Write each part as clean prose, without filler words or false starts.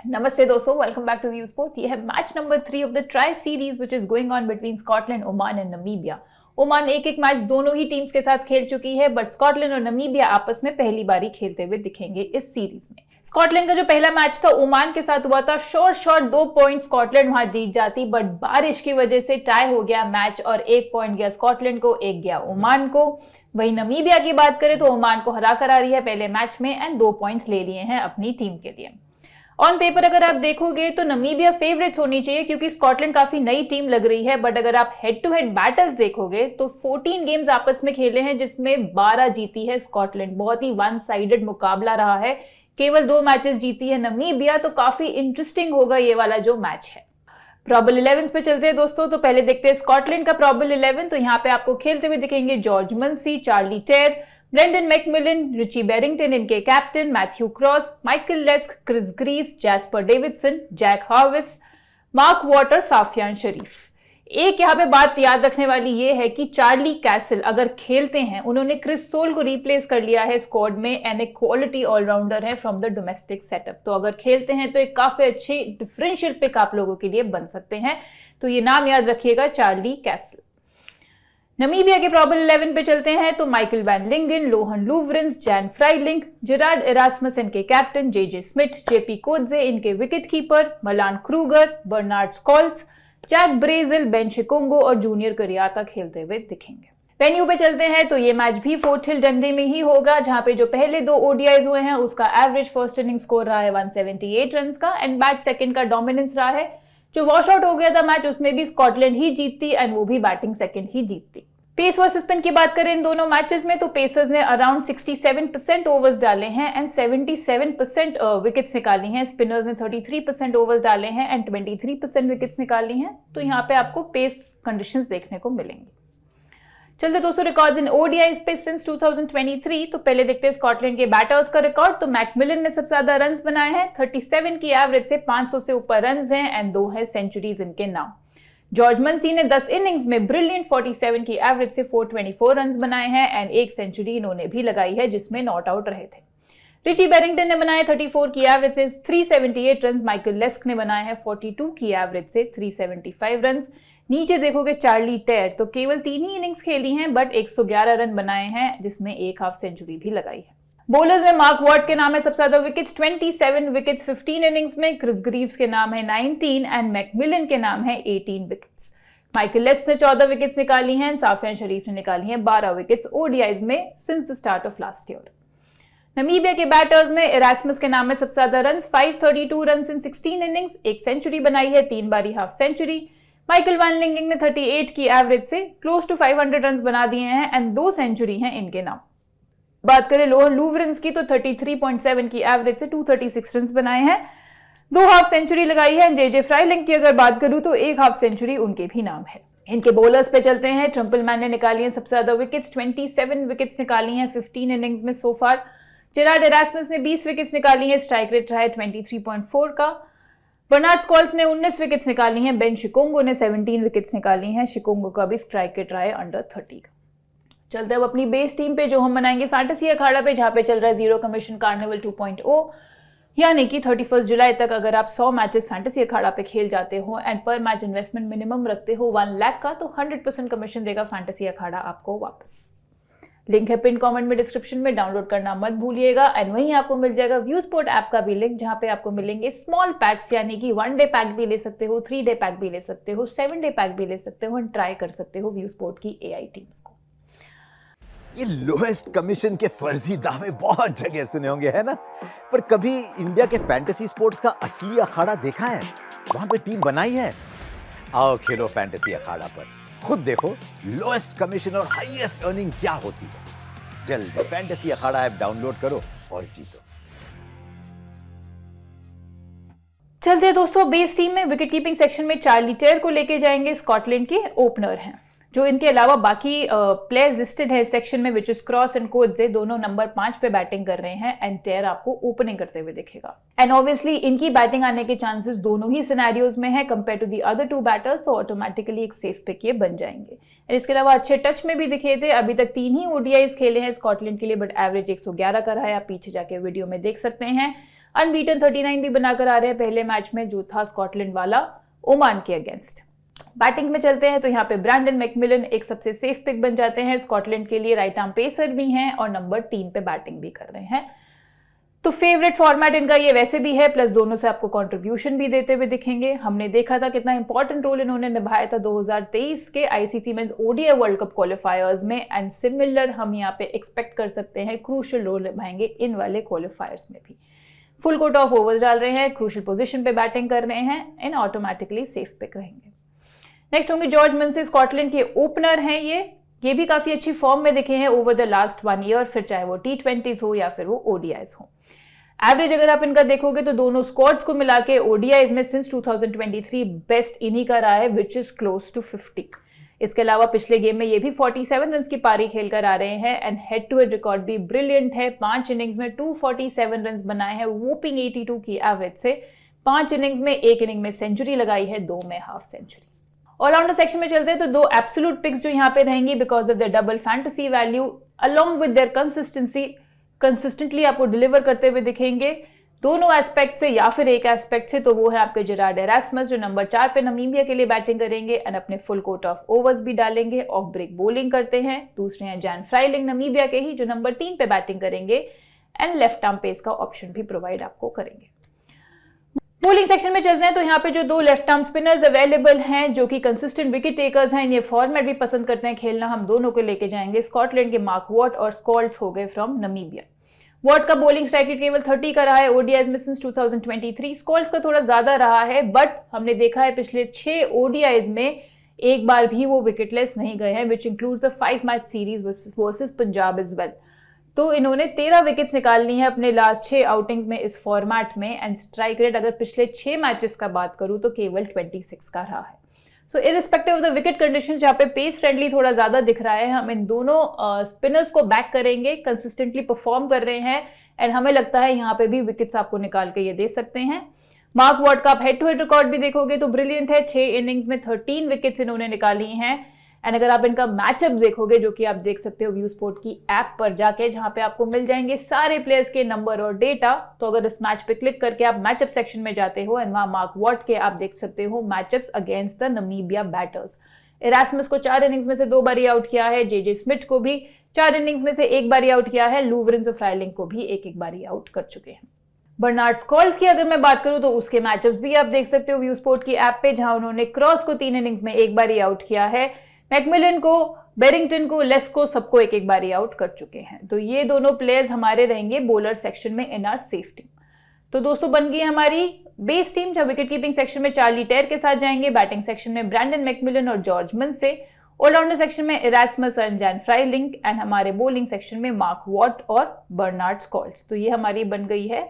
Namaste दोस्तों, welcome back to View Sport। ये है match number 3 of the tri series which is going on between Scotland, Oman and Namibia. Oman एक match दोनों ही teams के साथ खेल चुकी है, बट स्कॉटलैंड और नमीबिया आपस में पहली बारी खेलते हुए दिखेंगे इस सीरीज में। स्कॉटलैंड का जो पहला मैच था ओमान के साथ हुआ था, शॉर्ट 2 पॉइंट स्कॉटलैंड वहां जीत जाती, बट बारिश की वजह से टाई हो गया मैच और 1 पॉइंट गया स्कॉटलैंड को, 1 गया ओमान को। वही नमीबिया की बात करें तो ओमान को हरा कर आ रही है पहले मैच में एंड 2 पॉइंट्स ले लिए हैं अपनी टीम के लिए। ऑन पेपर अगर आप देखोगे तो नमीबिया फेवरेट्स होनी चाहिए क्योंकि स्कॉटलैंड काफी नई टीम लग रही है, बट अगर आप हेड टू हेड बैटल्स देखोगे तो 14 गेम्स आपस में खेले हैं जिसमें 12 जीती है स्कॉटलैंड। बहुत ही वन साइडेड मुकाबला रहा है, केवल 2 मैचेस जीती है नमीबिया, तो काफी इंटरेस्टिंग होगा ये वाला जो मैच है। प्रॉबल 11 पे चलते हैं दोस्तों, तो पहले देखते हैं स्कॉटलैंड का प्रॉबल 11। तो यहाँ पे आपको खेलते हुए दिखेंगे George Munsey, Charlie Tear, Brendan McMullen, Richie Berrington इनके captain, Matthew Cross, Michael Leask, Chris Greaves, Jasper Davidson, Jack Jarvis, Mark Watt, Safyaan Sharif. एक यहाँ पे बात याद रखने वाली ये है कि चार्ली कैसल अगर खेलते हैं, उन्होंने क्रिस सोल को रिप्लेस कर लिया है स्क्वाड में एंड एक क्वालिटी ऑलराउंडर है फ्रॉम द डोमेस्टिक सेटअप, तो अगर खेलते हैं तो एक काफी अच्छी डिफरेंशियल पिक आप लोगों के लिए बन सकते हैं, तो ये नाम याद रखिएगा, चार्ली कैसल। नमीबिया के प्रॉबल 11 पे चलते हैं तो Michael van Lingen, Lohan Louwrens, Jan Frylinck, Gerhard Erasmus इनके captain, JJ Smit, JP Kotze इनके wicket keeper, Malan Kruger, Bernard Scholtz, Jack Brassell, Ben Shikongo और जूनियर करियाता खेलते हुए दिखेंगे। वेन्यू पे चलते हैं तो ये मैच भी फोर्ट हिल डंडे में ही होगा, जहां पे जो पहले 2 ओडीआईज हुए हैं उसका एवरेज फर्स्ट इनिंग स्कोर रहा है 178 रन का एंड बैट सेकंड का डोमिनेंस रहा है। जो वॉश आउट हो गया था मैच उसमें भी स्कॉटलैंड ही जीतती एंड वो भी बैटिंग सेकंड ही जीतती। पेस वर्सेस स्पिन की बात करें इन दोनों मैचेस में तो पेसर्स ने अराउंड 67% ओवर्स डाले हैं एंड 77% विकेट्स निकाली हैं, स्पिनर्स ने 33% ओवर्स डाले हैं एंड 23% विकेट्स निकाली हैं, तो यहाँ पे आपको पेस कंडीशंस देखने को मिलेंगी। चलते दोस्तों रिकॉर्ड्स इन ओडीआईज पे सिंस 2023, तो पहले देखते हैं स्कॉटलैंड के बैटर्स का रिकॉर्ड। तो मैकमिलन ने सबसे ज्यादा रन्स बनाए हैं, 37 की एवरेज से 500 से ऊपर रन्स हैं एंड 2 है सेंचुरीज इनके नाम। जॉर्ज मुंसी ने 10 इनिंग्स में ब्रिलियंट 47 की एवरेज से 424 रन्स बनाए हैं एंड 1 सेंचुरी इन्होंने भी लगाई है जिसमें नॉट आउट रहे थे। रिची बैरिंगटन ने बनाए 34 की एवरेज से 378 रन्स, माइकल लेस्क ने बनाए हैं 42 की एवरेज से 375 रन्स। नीचे देखोगे चार्ली टेर तो केवल 3 ही इनिंग्स खेली हैं बट 111 रन बनाए हैं जिसमें 1 हाफ सेंचुरी भी लगाई है। बॉलर्स में मार्क वॉट के नाम है सबसे ज्यादा विकेट्स, 27 विकेट्स 15 इनिंग्स में, क्रिस ग्रीव्स के नाम है 19 एंड मैकमिलन के नाम है 18 विकेट्स। माइकल लेस्क ने 14 विकेट्स निकाली हैं, साफियान शरीफ ने निकाली हैं 12 विकेट्स ओडीआईज में since the start of last year. Namibia के बैटर्स में एरास्मस के नाम है सबसे ज्यादा runs, 532 runs in 16 innings, 1 century बनाई है, 3 बारी half century. Michael van Lingen ने 38 की एवरेज से क्लोज टू 500 रन्स बना दिए हैं एंड 2 सेंचुरी हैं इनके नाम। बात करें लोहन लूवरेंस की तो 33.7 की एवरेज से 236 रन्स बनाए हैं, 2 हाफ सेंचुरी लगाई है। जेजे फ्राइलिंग की अगर बात करूं तो 1 हाफ सेंचुरी उनके भी नाम है। इनके बॉलर्स पे चलते हैं, ट्रम्पलमैन ने निकाली है सबसे ज्यादा विकेट्स, 27 विकेट्स निकाली हैं 15 इनिंग्स में सो फार। जेरार्ड एरास्मस ने 20 विकेट्स निकाली है, स्ट्राइक रेट रहा है 23.4 का। बर्नार्ड स्कॉल्स ने 19 विकेट्स निकाली हैं, बेन शिकोंगो ने 17 विकेट्स निकाली हैं, शिकोंगो का भी स्ट्राइक रेट रहा है अंडर 30 का। चलते अब अपनी बेस टीम पे जो हम बनाएंगे फैंटेसी अखाड़ा पे, जहां पे चल रहा है जीरो कमीशन कार्निवल 2.0, यानी कि 31 जुलाई तक अगर आप 100 मैचेस फैंटेसी अखाड़ा पे खेल जाते हो एंड पर मैच इन्वेस्टमेंट मिनिमम रखते हो 1 लाख का, तो 100% कमीशन देगा फैंटेसी अखाड़ा आपको वापस। लिंक है पिन कमेंट में, डिस्क्रिप्शन में, डाउनलोड करना मत भूलिएगा एंड वहीं आपको मिल जाएगा व्यू स्पोर्ट ऐप का भी लिंक, जहां पे आपको मिलेंगे स्मॉल पैक्स, यानी कि 1 डे पैक भी ले सकते हो, 3 डे पैक भी ले सकते हो, 7 डे पैक भी ले सकते हो एंड ट्राई कर सकते हो व्यू स्पोर्ट की एआई टीम्स को। ये लोएस्ट कमीशन के फर्जी दावे बहुत जगह सुने होंगे, है ना? पर कभी इंडिया के फैंटेसी स्पोर्ट्स का असली अखाड़ा देखा है? वहां पे टीम बनाई है? आओ खेलो फैंटेसी अखाड़ा पर, खुद देखो लोएस्ट कमीशन और हाईएस्ट अर्निंग क्या होती है। जल्दी फैंटेसी अखाड़ा ऐप डाउनलोड करो और जीतो। चलते हैं दोस्तों बेस टीम में, विकेट कीपिंग सेक्शन में चार्ली टेर को लेके जाएंगे, स्कॉटलैंड के ओपनर हैं। जो इनके अलावा बाकी प्लेयर्स लिस्टेड है इस सेक्शन में, विच इज क्रॉस एंड कोत्जे, दोनों नंबर 5 पे बैटिंग कर रहे हैं एंड टेर आपको ओपनिंग करते हुए दिखेगा। एंड ऑब्वियसली इनकी बैटिंग आने के चांसेस दोनों ही सिनेरियोज में है compare to the other 2 batters, तो ऑटोमेटिकली एक सेफ पिक ये बन जाएंगे। एंड इसके अलावा अच्छे टच में भी दिखे थे, अभी तक 3 ही ओडीआईज खेले हैं स्कॉटलैंड के लिए, बट एवरेज 111 का रहा है, आप पीछे जाके वीडियो में देख सकते हैं। अनबीटन 39 भी बनाकर आ रहे हैं पहले मैच में जो था स्कॉटलैंड वाला ओमान के अगेंस्ट। बैटिंग में चलते हैं तो यहाँ पे ब्रैंडन मैकमिलन एक सबसे सेफ पिक बन जाते हैं स्कॉटलैंड के लिए, राइट आर्म पेसर भी हैं और नंबर 3 पे बैटिंग भी कर रहे हैं। तो फेवरेट फॉर्मेट इनका ये वैसे भी है, प्लस दोनों से आपको कंट्रीब्यूशन भी देते हुए दिखेंगे। हमने देखा था कितना इंपॉर्टेंट रोल इन्होंने निभाया था 2023 के ICC men's ODI world cup क्वालिफायर्स में, एंड सिमिलर हम यहाँ पे एक्सपेक्ट कर सकते हैं क्रूशियल रोल निभाएंगे इन वाले क्वालिफायर्स में भी। फुल कोट ऑफ ओवर्स डाल रहे हैं, क्रूशियल पोजीशन पे बैटिंग कर रहे हैं एंड ऑटोमेटिकली सेफ पिक रहेंगे। नेक्स्ट होंगे जॉर्ज मुंसी, स्कॉटलैंड के ओपनर हैं ये भी काफी अच्छी फॉर्म में दिखे हैं ओवर द लास्ट 1 ईयर, फिर चाहे वो T20s हो या फिर वो ODIs हो। एवरेज अगर आप इनका देखोगे तो दोनों स्क्वाड्स को मिला के ODIs में सिंस 2023 बेस्ट इन्हीं का रहा है, विच इज क्लोज टू 50। इसके अलावा पिछले गेम में ये भी 47 रन की पारी खेलकर आ रहे हैं and head to head record भी ब्रिलियंट है। 5 इनिंग्स में 247 रन बनाए हैं वोपिंग 82 की एवरेज से। 5 इनिंग्स में, 1 इनिंग में सेंचुरी लगाई है, 2 में हाफ सेंचुरी। ऑलराउंडर सेक्शन में चलते हैं तो 2 एब्सोल्यूट पिक्स जो यहाँ पे रहेंगी because of the double fantasy value along with their consistency, consistently आपको डिलीवर करते हुए दिखेंगे दोनों एस्पेक्ट से या फिर एक एस्पेक्ट से। तो वो है आपके जेरार्ड एरास्मस जो नंबर 4 पे नमीबिया के लिए बैटिंग करेंगे एंड अपने फुल कोट ऑफ ओवर्स भी डालेंगे, ऑफ ब्रेक बॉलिंग करते हैं। दूसरे हैं जैन फ्राइलिंग नमीबिया के ही जो नंबर 3 पे बैटिंग करेंगे एंड लेफ्ट आर्म पेस का ऑप्शन भी प्रोवाइड आपको करेंगे। बॉलिंग सेक्शन में चलते हैं तो यहाँ पे जो 2 लेफ्ट आर्म स्पिनर्स अवेलेबल हैं जो कि कंसिस्टेंट विकेट टेकर्स हैं, ये फॉर्मेट भी पसंद करते हैं खेलना, हम दोनों को लेके जाएंगे। स्कॉटलैंड के मार्क वॉट और स्कॉल्ट्स हो गए फ्रॉम नमीबिया। वॉट का बॉलिंग स्ट्राइक रेट केवल 30 का रहा है ODIs में सिंस 2023। स्कॉल्ट्स का थोड़ा ज्यादा रहा है, बट हमने देखा है पिछले 6 ODIs में एक बार भी वो विकेटलेस नहीं गए हैं, which includes the 5 match series versus Punjab is well. तो इन्होंने 13 विकेट्स निकाल ली हैं अपने लास्ट 6 आउटिंग्स में इस फॉर्मेट में एंड स्ट्राइक रेट अगर पिछले 6 मैचेस का बात करूं तो केवल 26 का रहा है। So irrespective of the wicket conditions जहाँ पे पेस फ्रेंडली थोड़ा ज्यादा दिख रहा है, हम इन दोनों स्पिनर्स को बैक करेंगे, कंसिस्टेंटली परफॉर्म कर रहे हैं एंड हमें लगता है यहाँ पे भी विकेट्स आपको निकाल के ये दे सकते हैं। मार्क वॉट का आप हेड टू हेड रिकॉर्ड भी देखोगे तो ब्रिलियंट है, 6 इनिंग्स में 13 विकेट्स इन्होंने निकाली हैं एंड अगर आप इनका मैचअप देखोगे जो कि आप देख सकते हो व्यू स्पोर्ट की ऐप पर जाके जहां पे आपको मिल जाएंगे सारे प्लेयर्स के नंबर और डेटा, तो अगर इस मैच पे क्लिक करके आप मैचअप सेक्शन में जाते हो एंड वहां मार्क वॉट के आप देख सकते हो matchups against the Namibia batters. Erasmus को 4 इनिंग्स में से 2 बारी आउट किया है, जेजे स्मिथ को भी 4 इनिंग्स में से 1 बारी आउट किया है, लूवरेंस फ्राइलिंग को भी 1-1 बारी आउट कर चुके हैं। बर्नार्ड स्कॉल्स की अगर मैं बात करूं तो उसके मैचअप्स भी आप देख सकते हो व्यू स्पोर्ट की ऐप पे, जहां उन्होंने क्रॉस को 3 इनिंग्स में 1 बारी आउट किया है, मैकमिलन को, बेरिंगटन को, लेस को, सबको 1-1 बारी आउट कर चुके हैं। तो ये दोनों प्लेयर्स हमारे रहेंगे बॉलर सेक्शन में इन आर सेफ टीम। तो दोस्तों बन गई हमारी बेस टीम, जहां विकेट कीपिंग सेक्शन में चार्ली टेर के साथ जाएंगे, बैटिंग सेक्शन में ब्रैंडन मैकमिलन और जॉर्ज मुंसे, ऑलराउंडर सेक्शन में एरास्मस और जैन फ्राइलिंग एंड हमारे बॉलिंग सेक्शन में मार्क वॉट और बर्नार्ड स्कॉल्स। तो ये हमारी बन गई है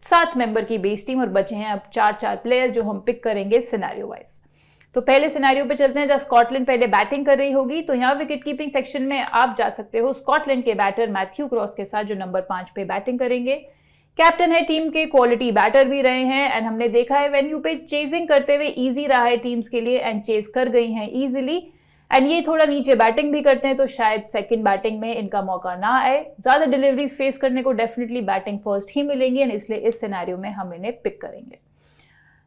7 मेंबर की बेस टीम और बचे हैं अब 4-4 प्लेयर जो हम पिक करेंगे सिनेरियो वाइज। तो पहले सिनेरियो पे चलते हैं जहां स्कॉटलैंड पहले बैटिंग कर रही होगी। तो यहाँ विकेट कीपिंग सेक्शन में आप जा सकते हो स्कॉटलैंड के बैटर मैथ्यू क्रॉस के साथ जो नंबर 5 पे बैटिंग करेंगे। कैप्टन है टीम के, क्वालिटी बैटर भी रहे हैं एंड हमने देखा है वेन्यू पे चेजिंग करते हुए इजी रहा है टीम्स के लिए एंड चेज कर गई हैं इजीली एंड ये थोड़ा नीचे बैटिंग भी करते हैं तो शायद सेकंड बैटिंग में इनका मौका ना आए। ज्यादा डिलीवरीज फेस करने को डेफिनेटली बैटिंग फर्स्ट ही मिलेंगी एंड इसलिए इस सिनेरियो में हम इन्हें पिक करेंगे।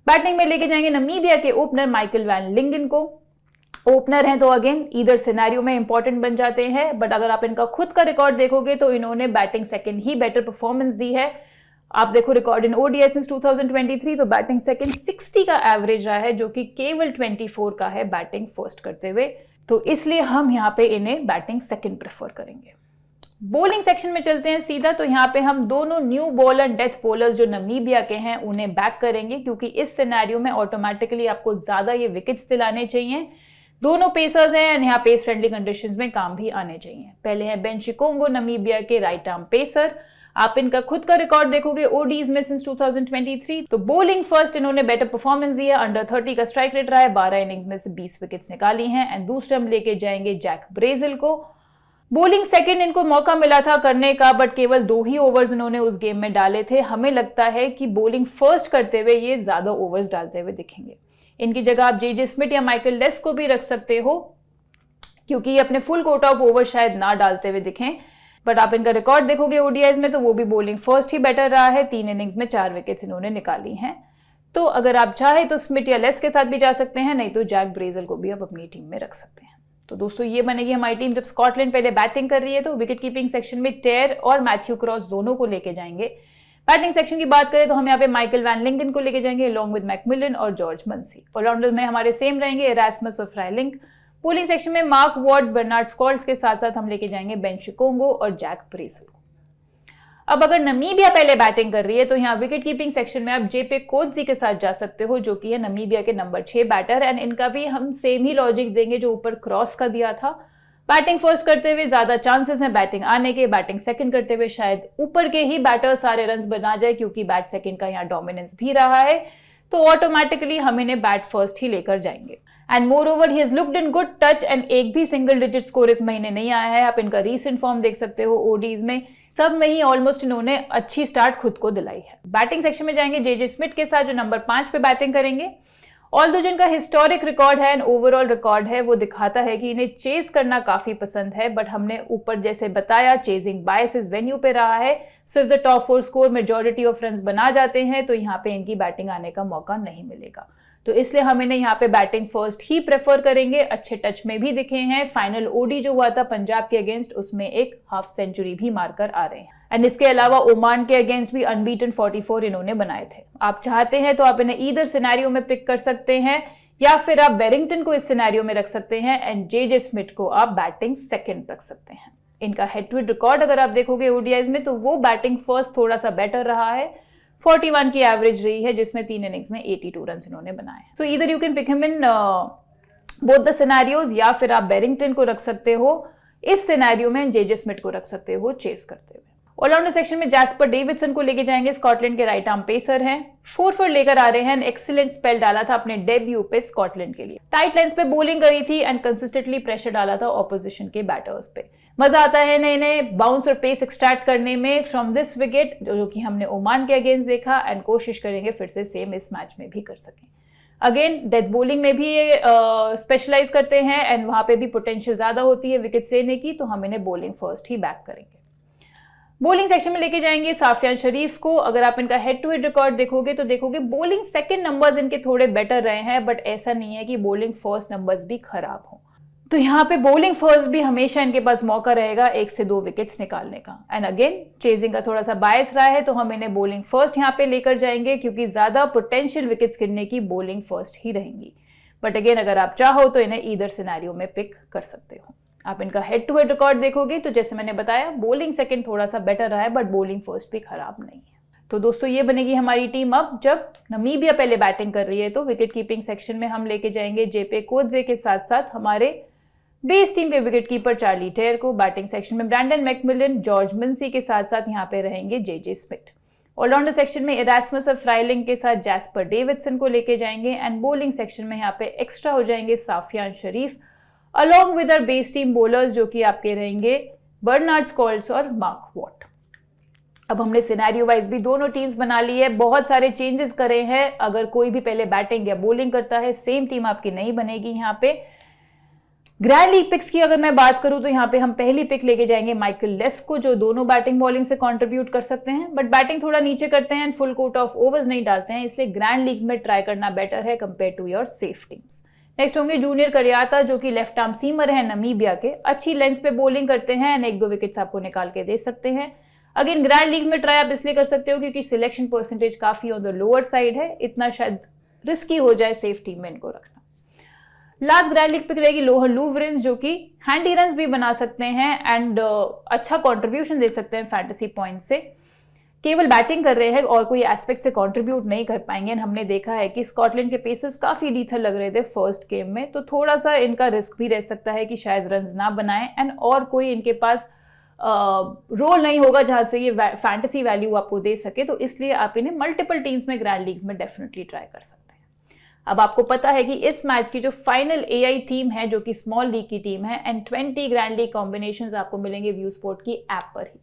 बैटिंग में लेके जाएंगे नमीबिया के ओपनर माइकल वैन लिंगन को। ओपनर हैं तो अगेन ईदर सिनेरियो में इंपॉर्टेंट बन जाते हैं, बट अगर आप इनका खुद का रिकॉर्ड देखोगे तो इन्होंने बैटिंग सेकंड ही बेटर परफॉर्मेंस दी है। आप देखो रिकॉर्ड इन ODI सिंस 2023 तो बैटिंग सेकंड 60 का एवरेज रहा है जो कि केवल 24 का है बैटिंग फर्स्ट करते हुए, तो इसलिए हम यहाँ पे इन्हें बैटिंग सेकंड प्रेफर करेंगे। बॉलिंग सेक्शन में चलते हैं सीधा, तो यहाँ पे हम दोनों न्यू बॉलर डेथ बॉलर्स जो नमीबिया के हैं उन्हें बैक करेंगे क्योंकि इस सिनेरियो में ऑटोमेटिकली आपको ज्यादा ये विकेट्स दिलाने चाहिए। दोनों पेसर्स हैं एंड यहाँ पेस फ्रेंडली कंडीशंस में काम भी आने चाहिए। पहले हैं बेन शिकोंगो नमीबिया के राइट आर्म पेसर। आप इनका खुद का रिकॉर्ड देखोगे ODIs में सिंस 2023 तो बॉलिंग फर्स्ट इन्होंने बेटर परफॉर्मेंस दी है, अंडर 30 का स्ट्राइक रेट रहा है, 12 इनिंग्स में से 20 विकेट्स निकाली हैं एंड दूसरे हम लेके जाएंगे जैक ब्रेजिल को। बॉलिंग सेकंड इनको मौका मिला था करने का बट केवल 2 ही ओवर्स इन्होंने उस गेम में डाले थे। हमें लगता है कि बॉलिंग फर्स्ट करते हुए ये ज्यादा ओवर्स डालते हुए दिखेंगे। इनकी जगह आप जेजे स्मिथ या माइकल लेस को भी रख सकते हो क्योंकि ये अपने फुल कोटा ऑफ ओवर शायद ना डालते हुए दिखें बट आप इनका रिकॉर्ड देखोगे ओडीआईज में तो वो भी बॉलिंग फर्स्ट ही बेटर रहा है, 3 इनिंग्स में 4 विकेट्स इन्होंने निकाली हैं। तो अगर आप चाहे तो स्मिथ या लेस के साथ भी जा सकते हैं, नहीं तो जैक ब्रेजल को भी आप अपनी टीम में रख सकते हैं। तो दोस्तों ये बनेगी हमारी टीम जब स्कॉटलैंड पहले बैटिंग कर रही है तो विकेट कीपिंग सेक्शन में टेर और मैथ्यू क्रॉस दोनों को लेके जाएंगे। बैटिंग सेक्शन की बात करें तो हम यहाँ पे माइकल वैन लिंकन को लेके जाएंगे अलॉन्ग विद मैकमिलन और जॉर्ज मंसी। ऑलराउंडर में हमारे सेम रहेंगे एरास्मस और फ्राइलिंग। बॉलिंग सेक्शन में मार्क वॉर्ड, बर्नार्ड स्कॉल्स के साथ साथ हम लेके जाएंगे बेन शिकोंगो और जैक ब्रेजल को। अब अगर नमीबिया पहले बैटिंग कर रही है तो यहाँ विकेट कीपिंग सेक्शन में आप जेपे कोत्जी के साथ जा सकते हो, जो कि है नमीबिया के नंबर 6 बैटर, एंड इनका भी हम सेम ही लॉजिक देंगे जो ऊपर क्रॉस का दिया था। बैटिंग फर्स्ट करते हुए ज्यादा चांसेस हैं बैटिंग आने के, बैटिंग सेकंड करते हुए शायद ऊपर के ही बैटर सारे रन्स बना जाए क्योंकि बैट सेकंड का यहाँ डोमिनेंस भी रहा है, तो ऑटोमेटिकली हम इन्हें बैट फर्स्ट ही लेकर जाएंगे। And more over he has looked in good touch and एक भी सिंगल डिजिट स्कोर इस महीने नहीं आया है। आप इनका रीसेंट फॉर्म देख सकते हो ओडीज में, सब में ही ऑलमोस्ट इन्होंने अच्छी स्टार्ट खुद को दिलाई है। बैटिंग सेक्शन में जाएंगे जेजे स्मिथ के साथ जो नंबर 5 पे बैटिंग करेंगे। ऑल्दो जिनका हिस्टोरिक रिकॉर्ड है एंड ओवरऑल रिकॉर्ड है वो दिखाता है कि इन्हें चेज करना काफी पसंद है, बट हमने ऊपर जैसे बताया चेजिंग बायस इस वेन्यू पे रहा है, सिर्फ the top 4 score majority of runs बना जाते हैं तो यहाँ पे इनकी बैटिंग आने का मौका नहीं मिलेगा, तो इसलिए हम इन्हें यहाँ पे बैटिंग फर्स्ट ही प्रेफर करेंगे। अच्छे टच में भी दिखे हैं, फाइनल ओडी जो हुआ था पंजाब के अगेंस्ट उसमें एक हाफ सेंचुरी भी मारकर आ रहे हैं, एंड इसके अलावा ओमान के अगेंस्ट भी अनबीटन 44 इन्होंने बनाए थे। आप चाहते हैं तो आप इन्हें ईदर सिनेरियो में पिक कर सकते हैं या फिर आप बेरिंगटन को इस सिनेरियो में रख सकते हैं एंड जेजे स्मिथ को आप बैटिंग सेकंड रख सकते हैं। इनका हेड टू हेड रिकॉर्ड अगर आप देखोगे ओडीआईज में तो वो बैटिंग फर्स्ट थोड़ा सा बेटर रहा है, 41 की एवरेज रही है जिसमें 3 इनिंग्स में 82 रन इन्होंने बनाए। So either you can pick him in both the scenarios या फिर आप बेरिंगटन को रख सकते हो इस सिनेरियो में, जेजे स्मिथ को रख सकते हो चेस करते हुए। ऑलराउंडर सेक्शन में जैस्पर डेविडसन को लेके जाएंगे, स्कॉटलैंड के राइट आर्म पेसर हैं, 4 for लेकर आ रहे हैं, एक्सीलेंट स्पेल डाला था अपने डेब्यू पे स्कॉटलैंड के लिए, टाइट लाइंस पे बॉलिंग करी थी एंड कंसिस्टेंटली प्रेशर डाला था ऑपोजिशन के बैटर्स पे। मजा आता है नए नए बाउंस और पेस एक्सट्रैक्ट करने में फ्रॉम दिस विकेट जो कि हमने ओमान के अगेंस्ट देखा, एंड कोशिश करेंगे फिर से सेम इस मैच में भी कर सकें। अगेन डेथ बॉलिंग में भी ये स्पेशलाइज करते हैं एंड वहां पे भी पोटेंशियल ज्यादा होती है विकेट लेने की, तो हम इन्हें बॉलिंग फर्स्ट ही बैक करेंगे। बॉलिंग सेक्शन में लेके जाएंगे साफियान शरीफ को। अगर आप इनका हेड टू हेड रिकॉर्ड देखोगे तो देखोगे बॉलिंग सेकंड नंबर्स इनके थोड़े बेटर रहे हैं, बट ऐसा नहीं है कि बॉलिंग फर्स्ट नंबर्स भी खराब हो, तो यहाँ पे बॉलिंग फर्स्ट भी हमेशा इनके पास मौका रहेगा 1 से 2 विकेट्स निकालने का। एंड अगेन चेजिंग का थोड़ा सा बायस रहा है तो हम इन्हें बॉलिंग फर्स्ट यहाँ पे लेकर जाएंगे क्योंकि ज्यादा पोटेंशियल विकेट्स गिरने की बॉलिंग फर्स्ट ही रहेंगी, बट अगेन अगर आप चाहो तो इन्हें ईदर सिनेरियो में पिक कर सकते हो। आप इनका हेड टू हेड रिकॉर्ड देखोगे तो जैसे मैंने बताया बॉलिंग सेकंड थोड़ा सा बेटर रहा है, बट बॉलिंग फर्स्ट भी खराब नहीं है। तो दोस्तों ये बनेगी हमारी टीम। अब जब नमीबिया पहले बैटिंग कर रही है तो विकेट कीपिंग सेक्शन में हम लेके जाएंगे जेपे कोत्जे के साथ साथ हमारे बेस टीम के विकेट कीपर चार्ली टेर को। बैटिंग सेक्शन में ब्रैंडन मैकमिलन, जॉर्ज मंसी के साथ साथ यहाँ पे रहेंगे जेजे स्मिथ। ऑलराउंडर सेक्शन में एरास्मस और फ्राइलिंग के साथ जैस्पर डेविडसन को लेके जाएंगे एंड बॉलिंग सेक्शन में यहाँ पे एक्स्ट्रा हो जाएंगे Safyaan Sharif along with our base team bowlers जो कि आपके रहेंगे बर्नार्ड स्कॉल्स और मार्क वॉट। अब हमने सिनेरियो वाइज भी दोनों टीम्स बना ली है, बहुत सारे चेंजेस करे हैं। अगर कोई भी पहले बैटिंग या बॉलिंग करता है सेम टीम आपकी नहीं बनेगी। यहाँ पे ग्रैंड लीग पिक्स की अगर मैं बात करूं तो यहाँ पे हम पहली पिक लेके जाएंगे माइकल लेस को जो दोनों बैटिंग बॉलिंग से कंट्रीब्यूट कर सकते हैं, बट बैटिंग थोड़ा नीचे करते हैं, फुल कोट ऑफ ओवर्स नहीं डालते हैं, इसलिए ग्रैंड लीग्स में ट्राई करना बेटर है compare to your safe teams. Next होंगे जूनियर करियाता जो कि लेफ्ट आर्म सीमर है नमीबिया के, अच्छी लेंथ पे बॉलिंग करते हैं एंड 1-2 विकेट्स आपको निकाल के दे सकते हैं। अगेन ग्रैंड लीग्स में ट्राई आप इसलिए कर सकते हो क्योंकि सिलेक्शन परसेंटेज काफी ऑन द लोअर साइड है, इतना शायद रिस्की हो जाए सेफ टीम में इनको रखना। लास्ट ग्रैंड लीग पिक रहेगी लोहन लुवरेंस जो कि हैंडी रन्स भी बना सकते हैं एंड अच्छा कंट्रीब्यूशन दे सकते हैं फैंटेसी पॉइंट से। केवल बैटिंग कर रहे हैं और कोई एस्पेक्ट से कंट्रीब्यूट नहीं कर पाएंगे। हमने देखा है कि स्कॉटलैंड के पेसर्स काफी लीथल लग रहे थे फर्स्ट गेम में, तो थोड़ा सा इनका रिस्क भी रह सकता है कि शायद रन्स ना बनाएं एंड और कोई इनके पास रोल नहीं होगा जहां से ये फैंटेसी वैल्यू आपको दे सके, तो इसलिए आप इन्हें मल्टीपल टीम्स में ग्रैंड लीग्स में डेफिनेटली ट्राई कर सकते हैं। अब आपको पता है कि इस मैच की जो फाइनल एआई टीम है जो कि स्मॉल लीग की टीम है एंड 20 ग्रैंड लीग कॉम्बिनेशंस आपको मिलेंगे व्यू स्पोर्ट की ऐप पर ही।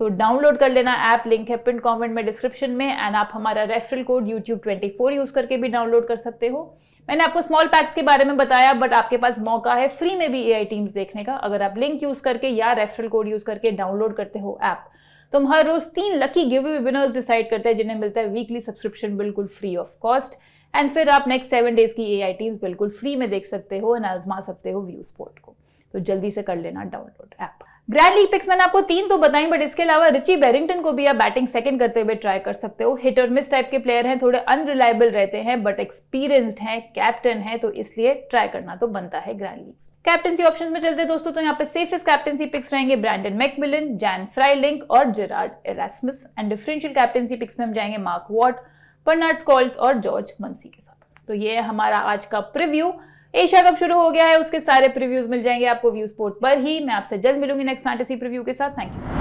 तो डाउनलोड कर लेना ऐप, लिंक है पिन कमेंट में डिस्क्रिप्शन में। एंड आप हमारा रेफरल कोड YouTube24 यूज करके भी डाउनलोड कर सकते हो। मैंने आपको स्मॉल पैक्स के बारे में बताया, बट आपके पास मौका है फ्री में भी AI टीम्स देखने का। अगर आप लिंक यूज करके या रेफरल कोड यूज करके डाउनलोड करते हो ऐप, तो हम हर रोज 3 lucky give away winners decide करते हैं, जिन्हें मिलता है वीकली सब्सक्रिप्शन बिल्कुल फ्री ऑफ कॉस्ट। एंड फिर आप नेक्स्ट 7 डेज की AI टीम्स बिल्कुल फ्री में देख सकते हो एंड आजमा सकते हो व्यू स्पोर्ट को। तो जल्दी से कर लेना download app. Grand league picks मैंने आपको 3 तो बताई, बट इसके अलावा रिची बैरिंगटन को भी आप बैटिंग सेकंड करते हुए ट्राई कर सकते हो। हिट और मिस टाइप के प्लेयर हैं, थोड़े अनरिलायबल रहते हैं, बट एक्सपीरियंस्ड हैं, कैप्टन है, तो इसलिए ट्राई करना तो बनता है ग्रैंड लीग्स। कैप्टनसी ऑप्शंस में चलते दोस्तों, तो यहाँ पे सेफेस्ट कैप्टनसी पिक्स रहेंगे ब्रैंडन मैकमिलन, जैन फ्राइलिंक और Gerhard Erasmus. And differential captaincy picks में हम जाएंगे मार्क वॉट, बर्नार्ड स्कॉल्स और जॉर्ज मंसी के साथ। तो ये है हमारा आज का प्रीव्यू। एशिया कप शुरू हो गया है, उसके सारे प्रीव्यूज मिल जाएंगे आपको व्यू स्पोर्ट पर ही। मैं आपसे जल्द मिलूंगी नेक्स्ट फैंटेसी प्रीव्यू के साथ। Thank you.